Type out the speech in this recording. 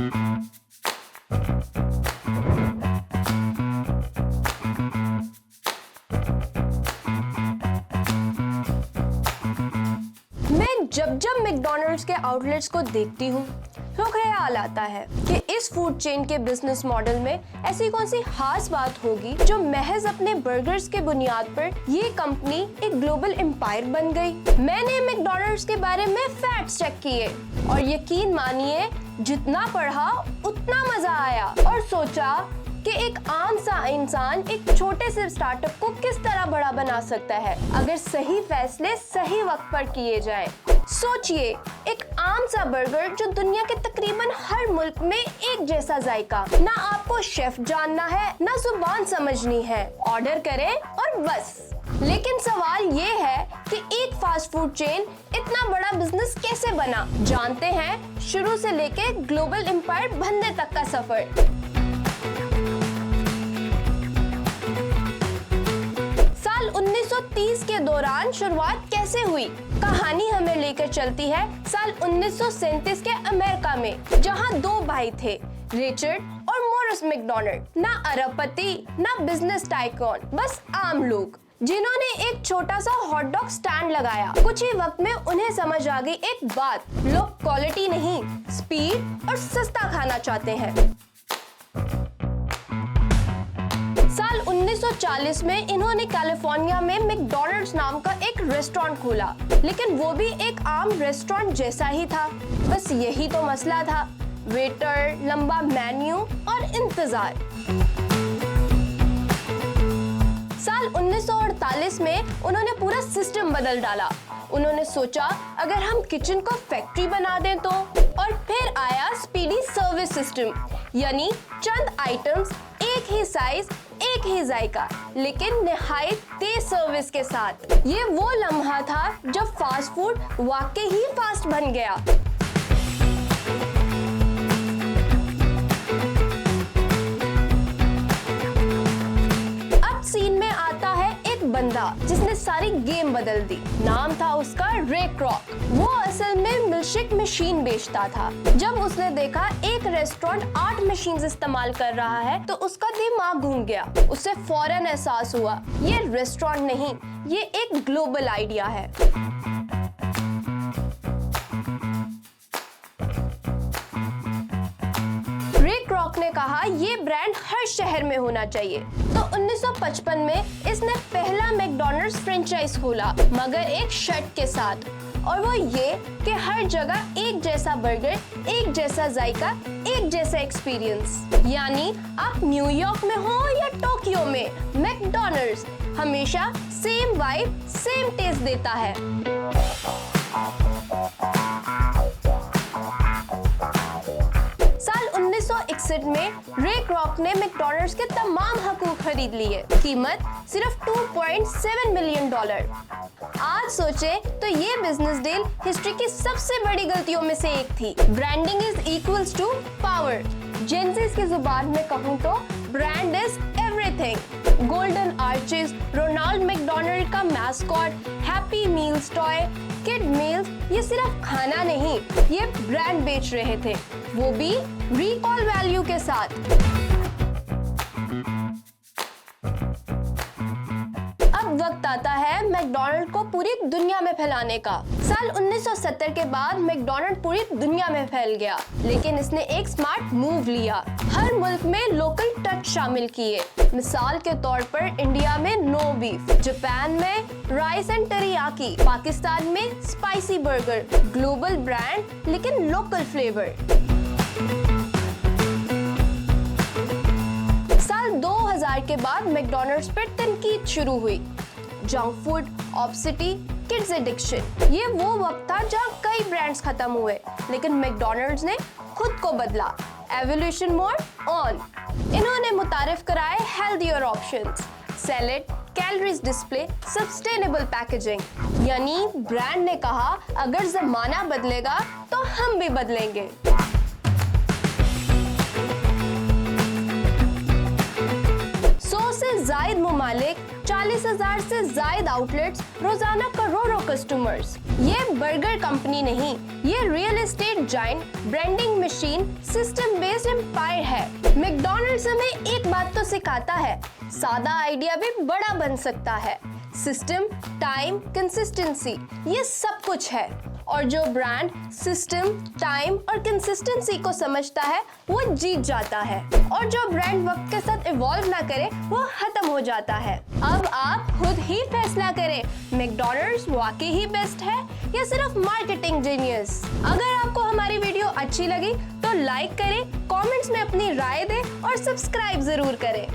मैं जब मैकडॉनल्ड्स के आउटलेट्स को देखती हूँ तो ख्याल आता है कि इस फूड चेन के बिजनेस मॉडल में ऐसी कौन सी खास बात होगी जो महज अपने बर्गर्स के बुनियाद पर ये कंपनी एक ग्लोबल एम्पायर बन गई। मैंने मैकडॉनल्ड्स के बारे में फैक्ट्स चेक किए और यकीन मानिए जितना पढ़ा उतना मजा आया और सोचा कि एक आम सा इंसान एक छोटे से स्टार्टअप को किस तरह बड़ा बना सकता है अगर सही फैसले सही वक्त पर किए जाएं। सोचिए, एक आम सा बर्गर जो दुनिया के तकरीबन हर मुल्क में एक जैसा जायका, ना आपको शेफ जानना है ना जुबान समझनी है, ऑर्डर करें और बस। लेकिन सवाल ये है कि एक फास्ट फूड चेन इतना बड़ा बिजनेस कैसे बना। जानते हैं शुरू से लेके ग्लोबल एम्पायर बनने तक का सफर। साल 1930 के दौरान शुरुआत कैसे हुई? कहानी हमें लेकर चलती है साल 1937 के अमेरिका में, जहां दो भाई थे, रिचर्ड और मॉरिस मैकडॉनल्ड। ना अरबपति ना बिजनेस टाइकून, बस आम लोग जिन्होंने एक छोटा सा हॉट डॉग स्टैंड लगाया। कुछ ही वक्त में उन्हें समझ आ गई एक बात, लोग क्वालिटी नहीं स्पीड और सस्ता खाना चाहते हैं। साल 1940 में इन्होंने कैलिफोर्निया में मैकडॉनल्ड्स नाम का एक रेस्टोरेंट खोला, लेकिन वो भी एक आम रेस्टोरेंट जैसा ही था। बस यही तो मसला था, वेटर, लंबा मेन्यू और इंतजार। साल 1948 में उन्होंने पूरा सिस्टम बदल डाला। उन्होंने सोचा अगर हम किचन को फैक्ट्री बना दें तो, और फिर आया स्पीडी सर्विस सिस्टम, यानी चंद आइटम्स, एक ही साइज, एक ही जायका, लेकिन निहायत तेज सर्विस के साथ। ये वो लम्हा था जब फास्ट फूड वाकई ही फास्ट बन गया। अब सीन में आता है एक बंदा जिसने सारी गेम बदल दी। नाम था उसका रे क्रॉक। वो असल में मिल्कशेक मशीन बेचता था। जब उसने देखा एक रेस्टोरेंट 8 मशीन इस्तेमाल कर रहा है तो उसका दिमाग घूम गया। उसे फौरन एहसास हुआ ये रेस्टोरेंट नहीं, ये एक ग्लोबल आइडिया है। रे क्रॉक ने कहा ये ब्रांड हर शहर में होना चाहिए। तो 1955 में इसने पहला मैकडॉनल्ड्स फ्रेंचाइज खोला, मगर एक शर्त के साथ, और वो ये कि हर जगह एक जैसा बर्गर, एक जैसा जायका, एक जैसा एक्सपीरियंस। यानी आप न्यूयॉर्क में हो या टोक्यो में, मैकडॉनल्ड्स हमेशा सेम वाइब, सेम टेस्ट देता है। साल 1961 में रे क्रॉक ने मैकडॉनल्ड्स के तमाम हकूक खरीद लिए। कीमत सिर्फ $2.7 मिलियन। आज सोचे तो ये बिजनेस डील हिस्ट्री की सबसे बड़ी गलतियों में से एक थी। Branding is equals to power. Gen Z's की जुबान में कहूँ तो brand is everything. Golden arches, Ronald McDonald का mascot, happy meals toy, kid meals, ये सिर्फ खाना नहीं, ये ब्रांड बेच रहे थे, वो भी रिकॉल वैल्यू के साथ। अब वक्त आता है मैकडॉनल्ड को पूरी दुनिया में फैलाने का। साल 1970 के बाद मैकडॉनल्ड पूरी दुनिया में फैल गया, लेकिन इसने एक स्मार्ट मूव लिया। हर मुल्क में लोकल टच शामिल किए। मिसाल के तौर पर इंडिया में नो बीफ, जापान में राइस एंड टेरियाकी, पाकिस्तान में स्पाइसी बर्गर। ग्लोबल ब्रांड लेकिन लोकल फ्लेवर। साल 2000 के बाद मैकडॉनल्ड्स पर तनकीद शुरू हुई। Junk food, obesity, kids addiction, ये वो वक्त था जहां कई ब्रांड्स खत्म हुए, लेकिन मैकडॉनल्ड्स ने खुद को बदला। Evolution mode on. इन्होंने मुतारिफ कराए healthier options, salad, calories display, sustainable packaging. यानी ब्रांड ने कहा अगर जमाना बदलेगा तो हम भी बदलेंगे। 100 से ज्यादा ममालिक, 40,000 से ज्यादा आउटलेट्स, रोजाना करोड़ों कस्टमर्स। ये बर्गर कंपनी नहीं, ये real estate giant, branding machine, system based empire है। मैकडॉनल्ड्स हमें एक बात तो सिखाता है, सादा आइडिया भी बड़ा बन सकता है। सिस्टम, टाइम, कंसिस्टेंसी, ये सब कुछ है। और जो ब्रांड सिस्टम, टाइम और कंसिस्टेंसी को समझता है वो जीत जाता है। और जो ब्रांड वक्त के साथ इवॉल्व ना करे वो खत्म हो जाता है। अब आप खुद ही फैसला करें, मैकडॉनल्ड्स वाकई ही बेस्ट है या सिर्फ मार्केटिंग जीनियस। अगर आपको हमारी वीडियो अच्छी लगी तो लाइक करें, कमेंट्स में अपनी राय दें और सब्सक्राइब जरूर करें।